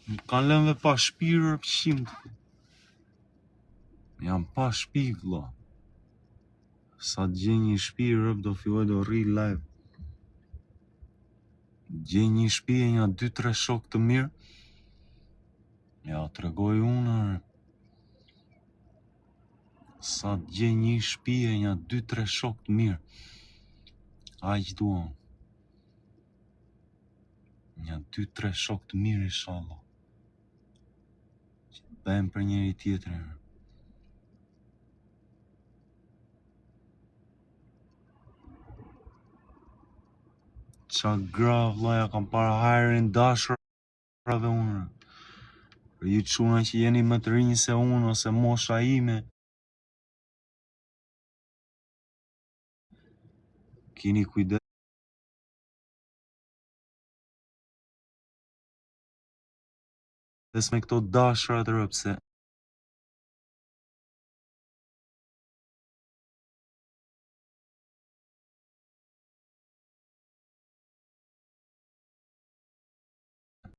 Më kanë lënë dhe pa shpirë pëqim. Jam pa shpi, vlla. Sa të gjej një shpi rëp do filloj do rri live. Gjej një shpi e një 2-3 shok të mirë. Ja, të regoj unë. Sa të gjej një shpi e një 2-3 shok të mirë. Aq duam. Një 2-3 shok të mirë inshallah. Që të bëjmë për njëri tjetrin. Qa gra vlla ja kam para hajrin dashrave unë. Për ju çuna që jeni më të rinj se unë ose mosha ime. Kini kujdes me këto dashrat rëp se